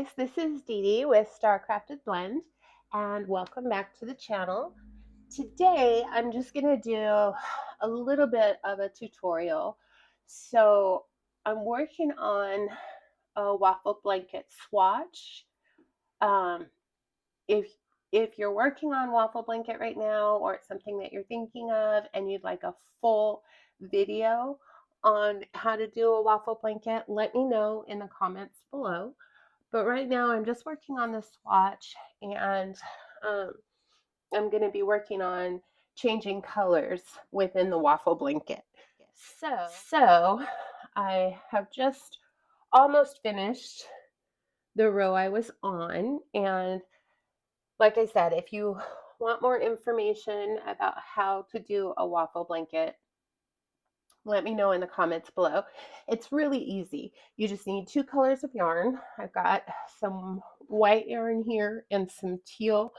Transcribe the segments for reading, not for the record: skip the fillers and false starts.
guys, this is Dee Dee with StarcraftedBlend, and welcome back to the channel. Today I'm just going to do a little bit of a tutorial. So I'm working on a waffle blanket swatch. If you're working on waffle blanket right now, or it's something that you're thinking of and you'd like a full video on how to do a waffle blanket, let me know in the comments below. But right now I'm just working on the swatch, and I'm going to be working on changing colors within the waffle blanket. So I have just almost finished the row I was on, and like I said, if you want more information about how to do a waffle blanket, let me know in the comments below. It's really easy. You just need 2 colors of yarn. I've got some white yarn here and some teal.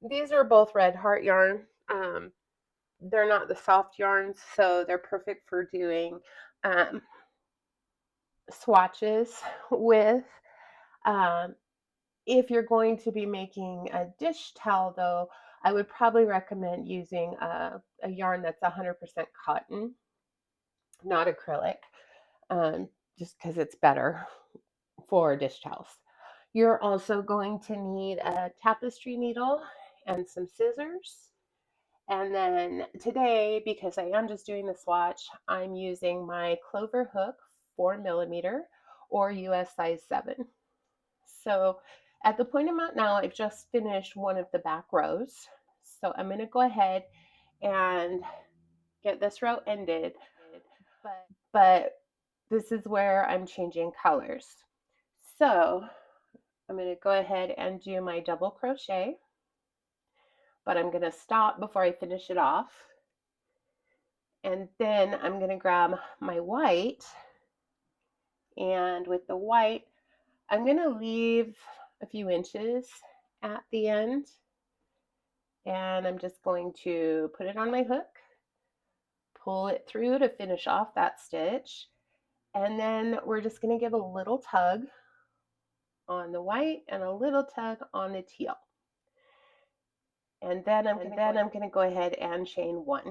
These are both red heart yarn. They're not the soft yarns, so they're perfect for doing swatches with. If you're going to be making a dish towel, though, I would probably recommend using a yarn that's 100% cotton, not acrylic, just because it's better for dish towels. You're also going to need a tapestry needle and some scissors. And then today, because I am just doing the swatch, I'm using my clover hook 4mm or US size 7. So at the point I'm at now, I've just finished one of the back rows. So I'm going to go ahead and get this row ended. But this is where I'm changing colors. So I'm going to go ahead and do my double crochet, but I'm going to stop before I finish it off. And then I'm going to grab my white, and with the white, I'm going to leave a few inches at the end, and I'm just going to put it on my hook, pull it through to finish off that stitch, and then we're just going to give a little tug on the white and a little tug on the teal. And then I'm going to go ahead and chain 1.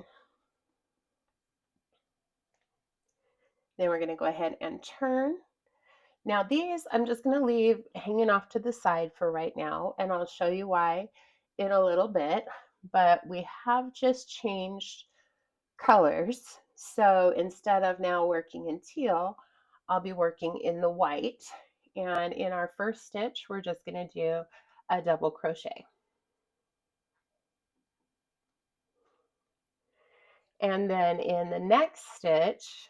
Then we're going to go ahead and turn. Now these I'm just going to leave hanging off to the side for right now, and I'll show you why in a little bit. But we have just changed colors. So instead of now working in teal, I'll be working in the white. And in our first stitch, we're just going to do a double crochet. And then in the next stitch,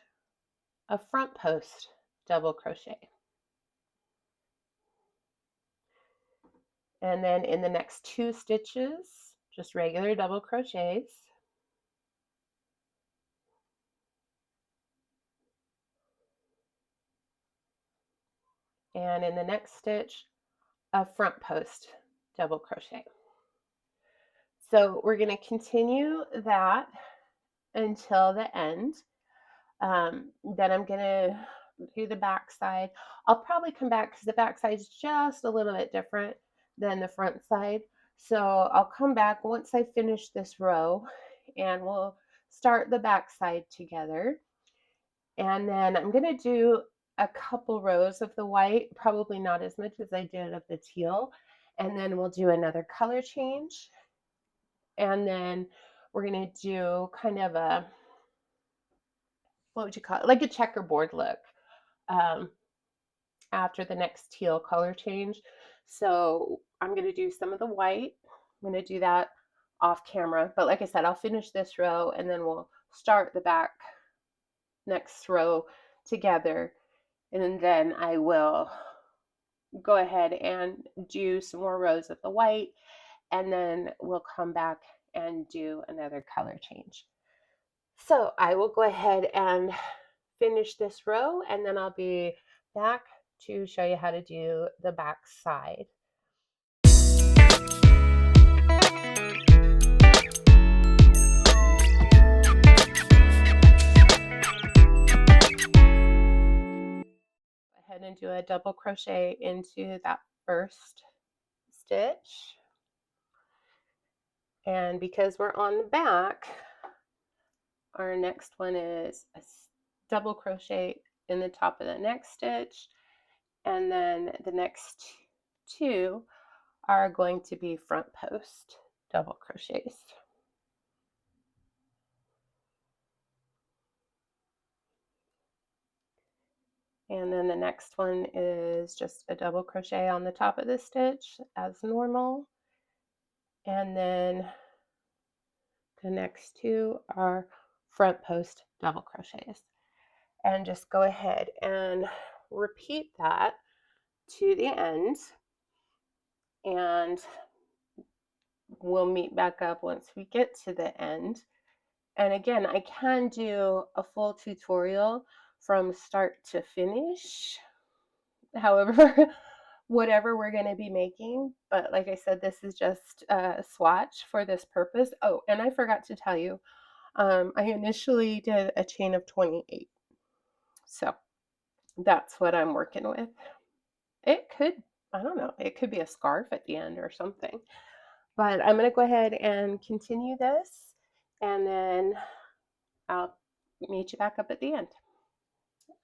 a front post double crochet. And then in the next 2 stitches, just regular double crochets. And in the next stitch, a front post double crochet. So we're going to continue that until the end. Then I'm going to do the back side. I'll probably come back because the back side is just a little bit different than the front side. So I'll come back once I finish this row, and we'll start the back side together. And then I'm going to do a couple rows of the white, probably not as much as I did of the teal. And then we'll do another color change. And then we're going to do kind of a, what would you call it? Like a checkerboard look after the next teal color change. So I'm going to do some of the white. I'm going to do that off camera. But like I said, I'll finish this row, and then we'll start the back next row together. And then I will go ahead and do some more rows of the white, and then we'll come back and do another color change. So I will go ahead and finish this row, and then I'll be back to show you how to do the back side. going to do a double crochet into that first stitch. And because we're on the back, our next one is a double crochet in the top of the next stitch, and then the next two are going to be front post double crochets. And then the next one is just a double crochet on the top of the stitch as normal. And then the next two are front post double crochets. And just go ahead and repeat that to the end. And we'll meet back up once we get to the end. And again, I can do a full tutorial from start to finish. However, whatever we're going to be making. But like I said, this is just a swatch for this purpose. Oh, and I forgot to tell you, I initially did a chain of 28. So that's what I'm working with. It could, I don't know, it could be a scarf at the end or something. But I'm going to go ahead and continue this, and then I'll meet you back up at the end.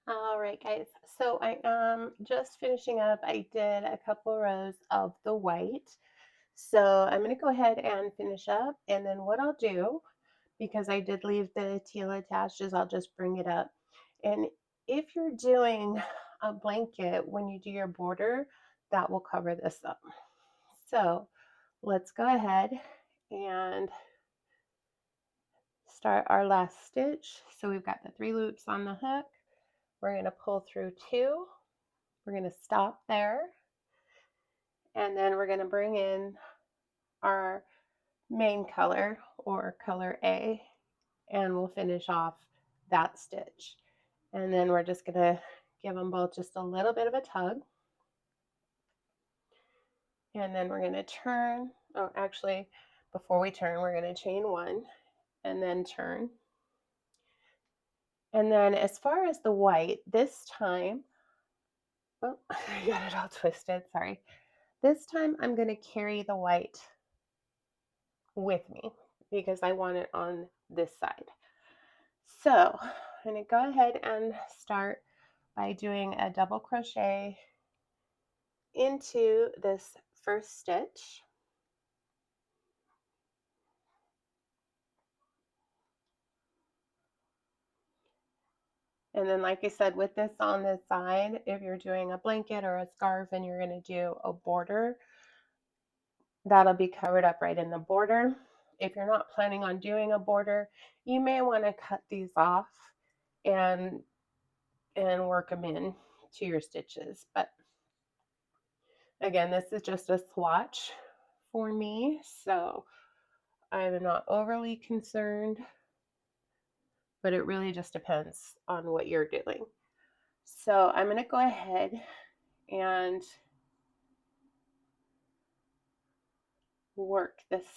All right, guys, so I am just finishing up. I did a couple rows of the white. So I'm going to go ahead and finish up, and then what I'll do, because I did leave the teal attached, is I'll just bring it up. And if you're doing a blanket when you do your border, that will cover this up. So let's go ahead and start our last stitch. So we've got the 3 loops on the hook. We're going to pull through 2. We're going to stop there. And then we're going to bring in our main color, or color A, and we'll finish off that stitch. And then we're just going to give them both just a little bit of a tug. And then we're going to turn. Oh, actually, before we turn, we're going to chain 1 and then turn. And then as far as the white, this time, oh, I got it all twisted, sorry. This time I'm going to carry the white with me because I want it on this side. So I'm going to go ahead and start by doing a double crochet into this first stitch. And then, like I said, with this on this side, if you're doing a blanket or a scarf and you're going to do a border, that'll be covered up right in the border. If you're not planning on doing a border, you may want to cut these off and work them in to your stitches. But again, this is just a swatch for me, so I'm not overly concerned, but it really just depends on what you're doing. So I'm going to go ahead and work this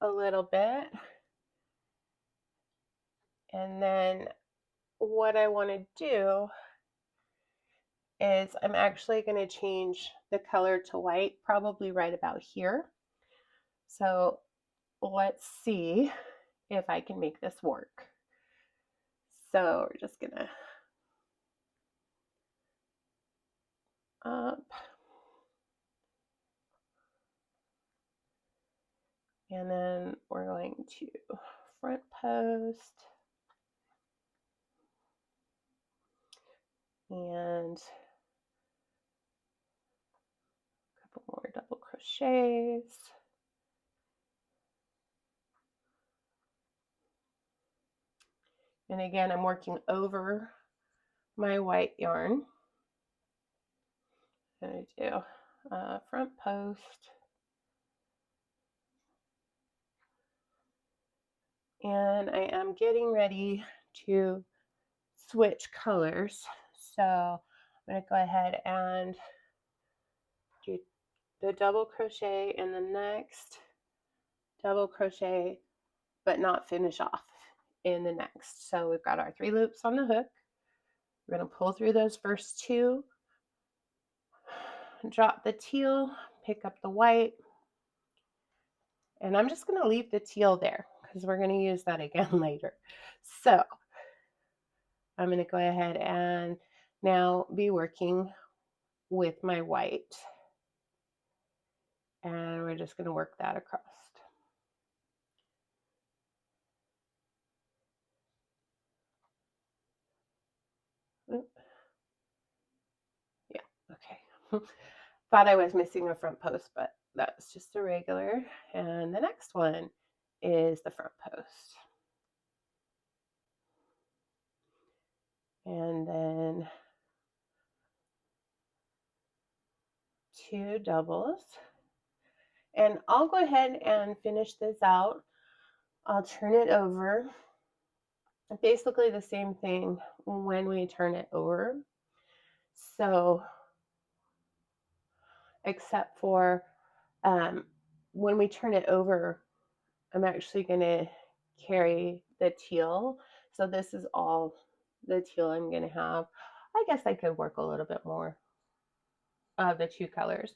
a little bit. And then what I want to do is I'm actually going to change the color to white, probably right about here. So let's see if I can make this work. So we're just going to up. And then we're going to front post. And a couple more double crochets. And again, I'm working over my white yarn. I'm going to do front post. And I am getting ready to switch colors. So I'm going to go ahead and do the double crochet in the next double crochet, but not finish off in the next. So we've got our 3 loops on the hook. We're going to pull through those first two, drop the teal, pick up the white, and I'm just going to leave the teal there because we're going to use that again later. So I'm going to go ahead and now be working with my white, and we're just going to work that across. Yeah, okay. Thought I was missing a front post, but that's just a regular. And the next one is the front post. And then 2 doubles. And I'll go ahead and finish this out. I'll turn it over. Basically the same thing when we turn it over. So, except for when we turn it over, I'm actually going to carry the teal. So this is all the teal I'm going to have. I guess I could work a little bit more of the 2 colors,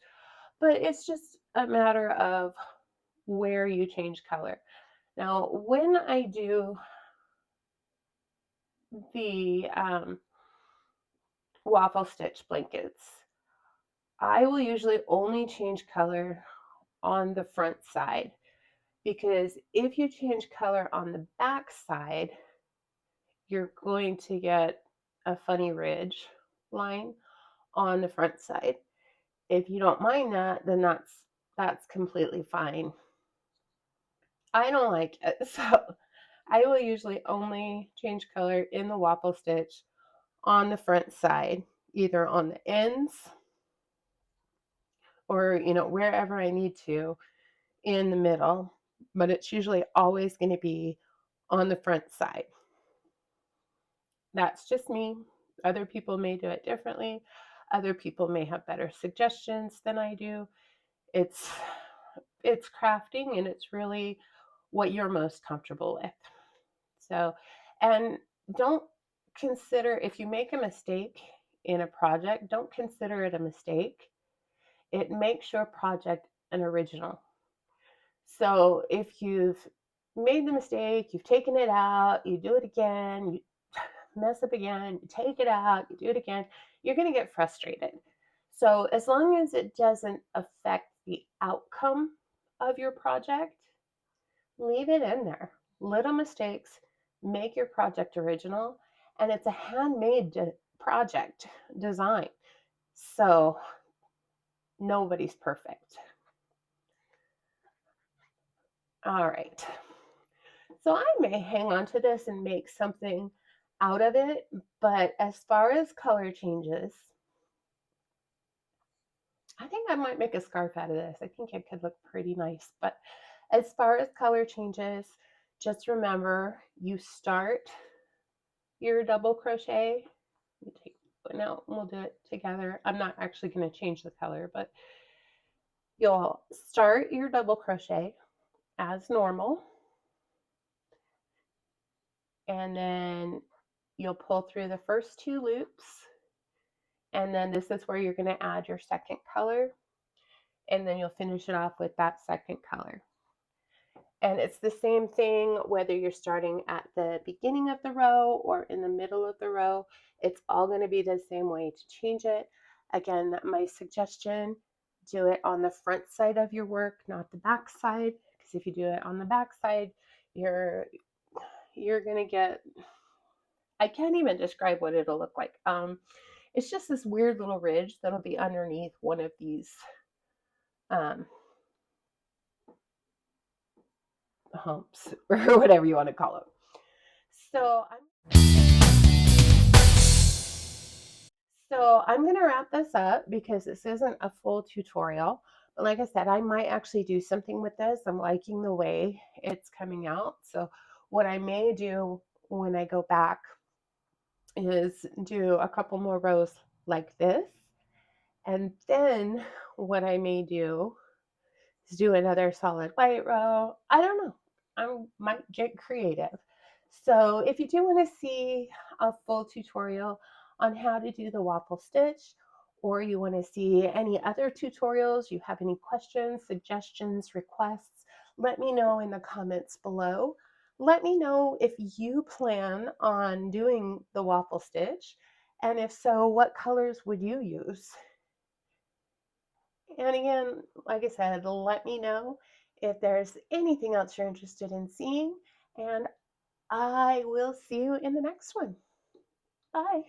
but it's just a matter of where you change color. Now, when I do the waffle stitch blankets, I will usually only change color on the front side, because if you change color on the back side, you're going to get a funny ridge line on the front side. If you don't mind that, then that's completely fine. I don't like it, so I will usually only change color in the waffle stitch on the front side, either on the ends or wherever I need to in the middle, but it's usually always going to be on the front side. That's just me. Other people may do it differently. Other people may have better suggestions than I do. It's crafting, and it's really what you're most comfortable with. So, and don't consider, if you make a mistake in a project, don't consider it a mistake. It makes your project an original. So if you've made the mistake, you've taken it out, you do it again, you mess up again, you take it out, you do it again, you're going to get frustrated. So as long as it doesn't affect the outcome of your project, leave it in there. Little mistakes make your project original, and it's a handmade project design. So nobody's perfect. All right. So I may hang on to this and make something out of it, but as far as color changes, I think I might make a scarf out of this. I think it could look pretty nice. But as far as color changes, just remember, you start your double crochet. Let me take one out and we'll do it together. I'm not actually going to change the color, but you'll start your double crochet as normal, and then you'll pull through the first 2 loops, and then this is where you're going to add your second color, and then you'll finish it off with that second color. And it's the same thing whether you're starting at the beginning of the row or in the middle of the row. It's all going to be the same way to change it. Again, my suggestion, do it on the front side of your work, not the back side, because if you do it on the back side, you're going to get, I can't even describe what it'll look like. It's just this weird little ridge that'll be underneath one of these humps or whatever you want to call it. So I'm going to wrap this up because this isn't a full tutorial. But like I said, I might actually do something with this. I'm liking the way it's coming out. So what I may do when I go back is do a couple more rows like this. And then what I may do is do another solid white row. I don't know. I might get creative. So if you do want to see a full tutorial on how to do the waffle stitch, or you want to see any other tutorials, you have any questions, suggestions, requests, let me know in the comments below. Let me know if you plan on doing the waffle stitch, and if so, what colors would you use? And again, like I said, let me know if there's anything else you're interested in seeing, and I will see you in the next one. Bye.